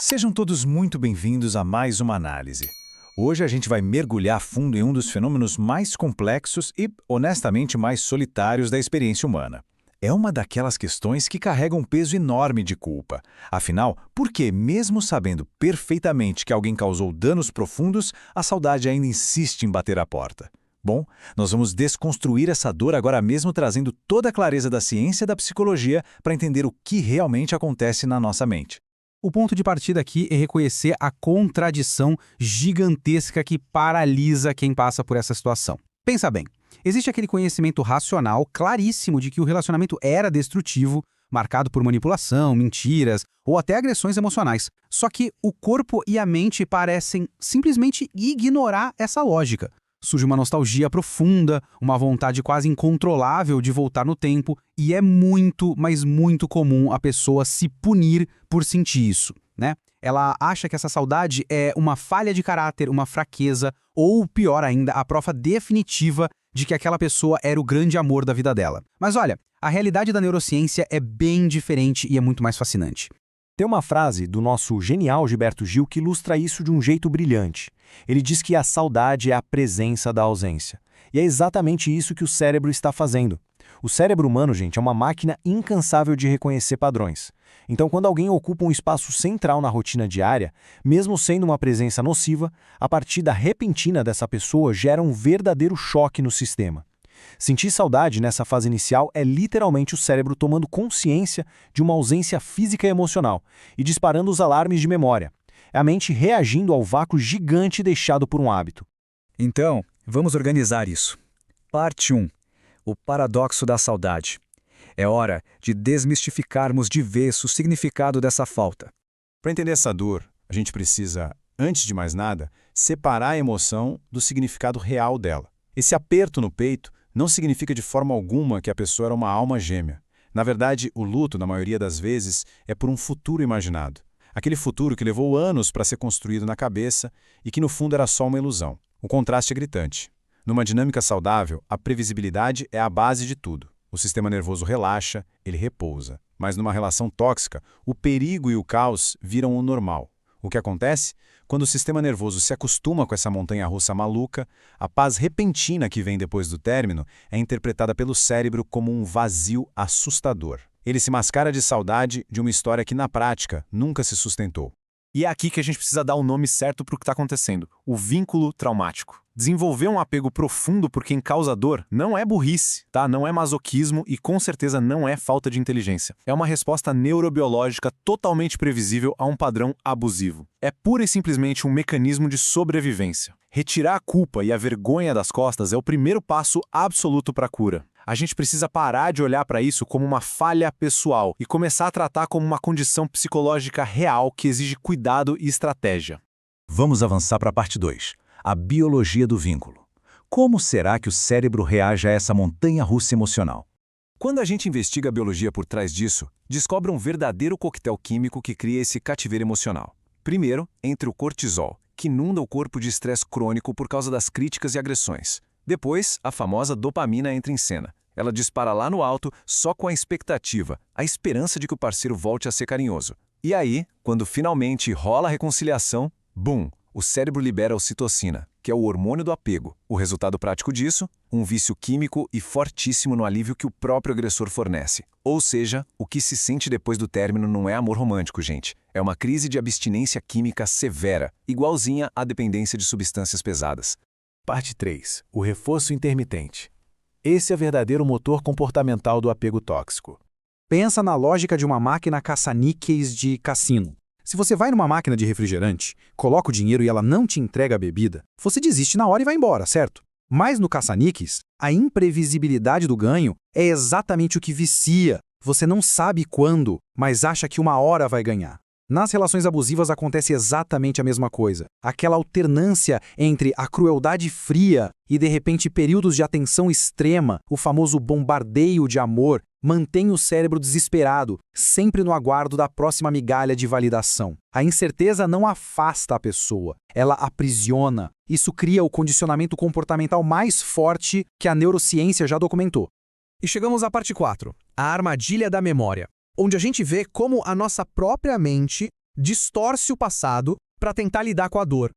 Sejam todos muito bem-vindos a mais uma análise. Hoje a gente vai mergulhar a fundo em um dos fenômenos mais complexos e, honestamente, mais solitários da experiência humana. É uma daquelas questões que carregam um peso enorme de culpa. Afinal, por que, mesmo sabendo perfeitamente que alguém causou danos profundos, a saudade ainda insiste em bater a porta? Bom, nós vamos desconstruir essa dor agora mesmo, trazendo toda a clareza da ciência e da psicologia para entender o que realmente acontece na nossa mente. O ponto de partida aqui é reconhecer a contradição gigantesca que paralisa quem passa por essa situação. Pensa bem, existe aquele conhecimento racional claríssimo de que o relacionamento era destrutivo, marcado por manipulação, mentiras ou até agressões emocionais. Só que o corpo e a mente parecem simplesmente ignorar essa lógica. Surge uma nostalgia profunda, uma vontade quase incontrolável de voltar no tempo, e é muito, mas muito comum a pessoa se punir por sentir isso, né? Ela acha que essa saudade é uma falha de caráter, uma fraqueza, ou pior ainda, a prova definitiva de que aquela pessoa era o grande amor da vida dela. Mas olha, a realidade da neurociência é bem diferente e é muito mais fascinante. Tem uma frase do nosso genial Gilberto Gil que ilustra isso de um jeito brilhante. Ele diz que a saudade é a presença da ausência. E é exatamente isso que o cérebro está fazendo. O cérebro humano, gente, é uma máquina incansável de reconhecer padrões. Então, quando alguém ocupa um espaço central na rotina diária, mesmo sendo uma presença nociva, a partida repentina dessa pessoa gera um verdadeiro choque no sistema. Sentir saudade nessa fase inicial é literalmente o cérebro tomando consciência de uma ausência física e emocional e disparando os alarmes de memória. É a mente reagindo ao vácuo gigante deixado por um hábito. Então, vamos organizar isso. Parte 1. O paradoxo da saudade. É hora de desmistificarmos de vez o significado dessa falta. Para entender essa dor, a gente precisa, antes de mais nada, separar a emoção do significado real dela. Esse aperto no peito não significa de forma alguma que a pessoa era uma alma gêmea. Na verdade, o luto, na maioria das vezes, é por um futuro imaginado. Aquele futuro que levou anos para ser construído na cabeça e que no fundo era só uma ilusão. O contraste é gritante. Numa dinâmica saudável, a previsibilidade é a base de tudo. O sistema nervoso relaxa, ele repousa. Mas numa relação tóxica, o perigo e o caos viram o normal. O que acontece? Quando o sistema nervoso se acostuma com essa montanha-russa maluca, a paz repentina que vem depois do término é interpretada pelo cérebro como um vazio assustador. Ele se mascara de saudade de uma história que, na prática, nunca se sustentou. E é aqui que a gente precisa dar o nome certo para o que está acontecendo: o vínculo traumático. Desenvolver um apego profundo por quem causa dor não é burrice, tá? Não é masoquismo e com certeza não é falta de inteligência. É uma resposta neurobiológica totalmente previsível a um padrão abusivo. É pura e simplesmente um mecanismo de sobrevivência. Retirar a culpa e a vergonha das costas é o primeiro passo absoluto para a cura. A gente precisa parar de olhar para isso como uma falha pessoal e começar a tratar como uma condição psicológica real que exige cuidado e estratégia. Vamos avançar para a parte 2. A biologia do vínculo. Como será que o cérebro reage a essa montanha-russa emocional? Quando a gente investiga a biologia por trás disso, descobre um verdadeiro coquetel químico que cria esse cativeiro emocional. Primeiro, entra o cortisol, que inunda o corpo de estresse crônico por causa das críticas e agressões. Depois, a famosa dopamina entra em cena. Ela dispara lá no alto só com a expectativa, a esperança de que o parceiro volte a ser carinhoso. E aí, quando finalmente rola a reconciliação, bum! O cérebro libera a ocitocina, que é o hormônio do apego. O resultado prático disso? Um vício químico e fortíssimo no alívio que o próprio agressor fornece. Ou seja, o que se sente depois do término não é amor romântico, gente. É uma crise de abstinência química severa, igualzinha à dependência de substâncias pesadas. Parte 3. O reforço intermitente. Esse é o verdadeiro motor comportamental do apego tóxico. Pensa na lógica de uma máquina caça-níqueis de cassino. Se você vai numa máquina de refrigerante, coloca o dinheiro e ela não te entrega a bebida, você desiste na hora e vai embora, certo? Mas no caça-níqueis, a imprevisibilidade do ganho é exatamente o que vicia. Você não sabe quando, mas acha que uma hora vai ganhar. Nas relações abusivas acontece exatamente a mesma coisa. Aquela alternância entre a crueldade fria e, de repente, períodos de atenção extrema, o famoso bombardeio de amor, mantém o cérebro desesperado, sempre no aguardo da próxima migalha de validação. A incerteza não afasta a pessoa, ela aprisiona. Isso cria o condicionamento comportamental mais forte que a neurociência já documentou. E chegamos à parte 4, a armadilha da memória, onde a gente vê como a nossa própria mente distorce o passado para tentar lidar com a dor.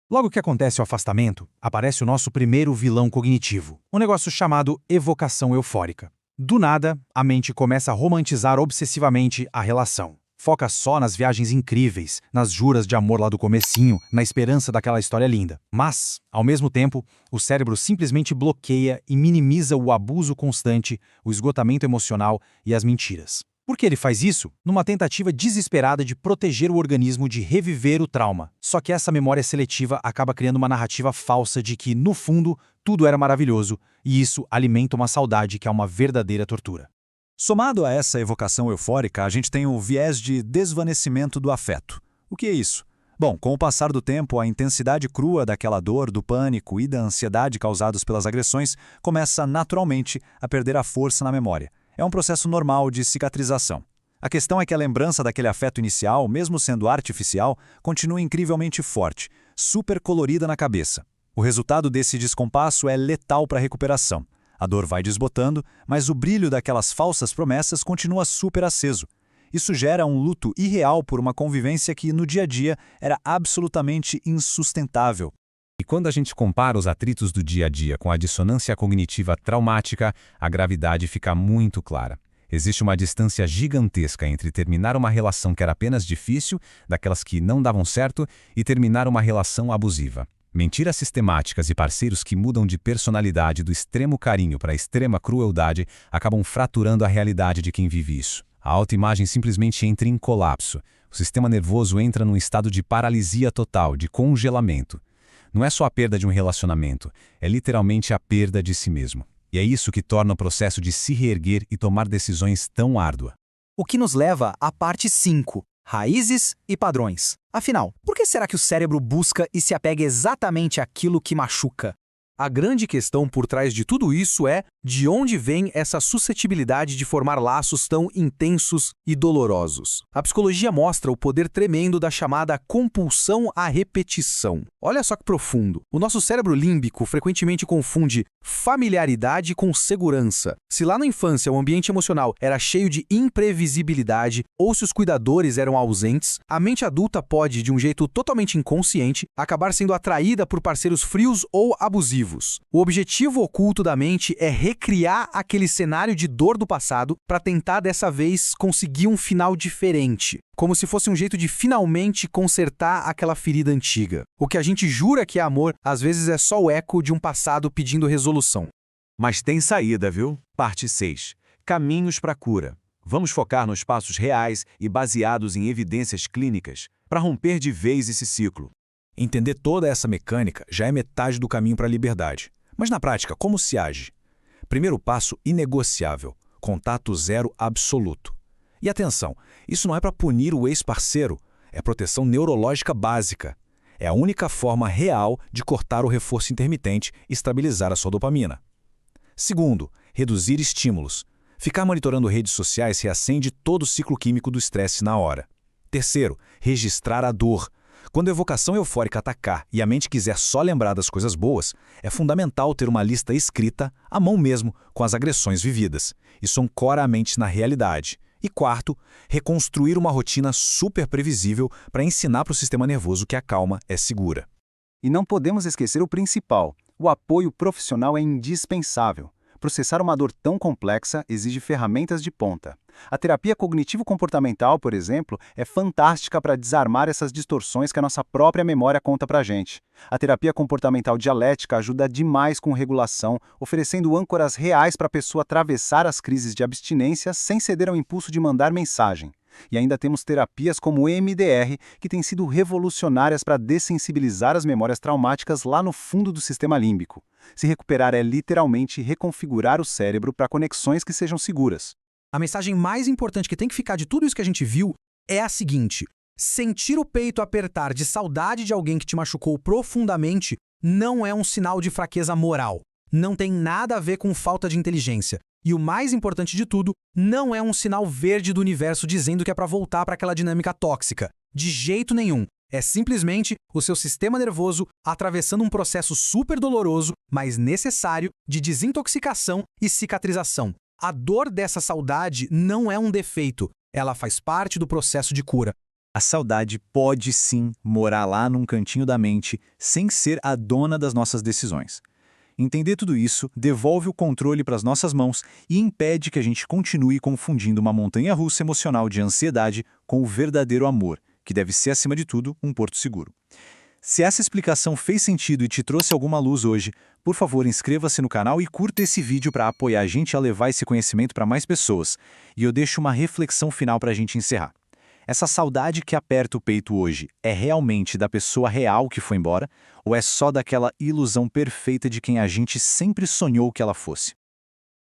Logo que acontece o afastamento, aparece o nosso primeiro vilão cognitivo, um negócio chamado evocação eufórica. Do nada, a mente começa a romantizar obsessivamente a relação. Foca só nas viagens incríveis, nas juras de amor lá do comecinho, na esperança daquela história linda. Mas, ao mesmo tempo, o cérebro simplesmente bloqueia e minimiza o abuso constante, o esgotamento emocional e as mentiras. Por que ele faz isso? Numa tentativa desesperada de proteger o organismo de reviver o trauma. Só que essa memória seletiva acaba criando uma narrativa falsa de que, no fundo, tudo era maravilhoso, e isso alimenta uma saudade que é uma verdadeira tortura. Somado a essa evocação eufórica, a gente tem o viés de desvanecimento do afeto. O que é isso? Bom, com o passar do tempo, a intensidade crua daquela dor, do pânico e da ansiedade causados pelas agressões começa naturalmente a perder a força na memória. É um processo normal de cicatrização. A questão é que a lembrança daquele afeto inicial, mesmo sendo artificial, continua incrivelmente forte, super colorida na cabeça. O resultado desse descompasso é letal para a recuperação. A dor vai desbotando, mas o brilho daquelas falsas promessas continua super aceso. Isso gera um luto irreal por uma convivência que, no dia a dia, era absolutamente insustentável. E quando a gente compara os atritos do dia a dia com a dissonância cognitiva traumática, a gravidade fica muito clara. Existe uma distância gigantesca entre terminar uma relação que era apenas difícil, daquelas que não davam certo, e terminar uma relação abusiva. Mentiras sistemáticas e parceiros que mudam de personalidade do extremo carinho para a extrema crueldade acabam fraturando a realidade de quem vive isso. A autoimagem simplesmente entra em colapso. O sistema nervoso entra num estado de paralisia total, de congelamento. Não é só a perda de um relacionamento, é literalmente a perda de si mesmo. E é isso que torna o processo de se reerguer e tomar decisões tão árdua. O que nos leva à parte 5. Raízes e padrões. Afinal, por que será que o cérebro busca e se apega exatamente àquilo que machuca? A grande questão por trás de tudo isso é de onde vem essa suscetibilidade de formar laços tão intensos e dolorosos. A psicologia mostra o poder tremendo da chamada compulsão à repetição. Olha só que profundo. O nosso cérebro límbico frequentemente confunde familiaridade com segurança. Se lá na infância o ambiente emocional era cheio de imprevisibilidade ou se os cuidadores eram ausentes, a mente adulta pode, de um jeito totalmente inconsciente, acabar sendo atraída por parceiros frios ou abusivos. O objetivo oculto da mente é recriar aquele cenário de dor do passado para tentar dessa vez conseguir um final diferente, como se fosse um jeito de finalmente consertar aquela ferida antiga. O que a gente jura que é amor, às vezes é só o eco de um passado pedindo resolução. Mas tem saída, viu? Parte 6. Caminhos para a cura. Vamos focar nos passos reais e baseados em evidências clínicas para romper de vez esse ciclo. Entender toda essa mecânica já é metade do caminho para a liberdade. Mas na prática, como se age? Primeiro passo inegociável: contato zero absoluto. E atenção, isso não é para punir o ex-parceiro, é proteção neurológica básica. É a única forma real de cortar o reforço intermitente e estabilizar a sua dopamina. Segundo, reduzir estímulos. Ficar monitorando redes sociais reacende todo o ciclo químico do estresse na hora. Terceiro, registrar a dor. Quando a evocação eufórica atacar e a mente quiser só lembrar das coisas boas, é fundamental ter uma lista escrita, à mão mesmo, com as agressões vividas. Isso ancora a mente na realidade. E quarto, reconstruir uma rotina super previsível para ensinar para o sistema nervoso que a calma é segura. E não podemos esquecer o principal: o apoio profissional é indispensável. Processar uma dor tão complexa exige ferramentas de ponta. A terapia cognitivo-comportamental, por exemplo, é fantástica para desarmar essas distorções que a nossa própria memória conta pra gente. A terapia comportamental dialética ajuda demais com regulação, oferecendo âncoras reais para a pessoa atravessar as crises de abstinência sem ceder ao impulso de mandar mensagem. E ainda temos terapias como o EMDR, que têm sido revolucionárias para dessensibilizar as memórias traumáticas lá no fundo do sistema límbico. Se recuperar é literalmente reconfigurar o cérebro para conexões que sejam seguras. A mensagem mais importante que tem que ficar de tudo isso que a gente viu é a seguinte: sentir o peito apertar de saudade de alguém que te machucou profundamente não é um sinal de fraqueza moral. Não tem nada a ver com falta de inteligência. E o mais importante de tudo, não é um sinal verde do universo dizendo que é para voltar para aquela dinâmica tóxica. De jeito nenhum. É simplesmente o seu sistema nervoso atravessando um processo super doloroso, mas necessário, de desintoxicação e cicatrização. A dor dessa saudade não é um defeito. Ela faz parte do processo de cura. A saudade pode sim morar lá num cantinho da mente, sem ser a dona das nossas decisões. Entender tudo isso devolve o controle para as nossas mãos e impede que a gente continue confundindo uma montanha-russa emocional de ansiedade com o verdadeiro amor, que deve ser, acima de tudo, um porto seguro. Se essa explicação fez sentido e te trouxe alguma luz hoje, por favor, inscreva-se no canal e curta esse vídeo para apoiar a gente a levar esse conhecimento para mais pessoas. E eu deixo uma reflexão final para a gente encerrar. Essa saudade que aperta o peito hoje é realmente da pessoa real que foi embora ou é só daquela ilusão perfeita de quem a gente sempre sonhou que ela fosse?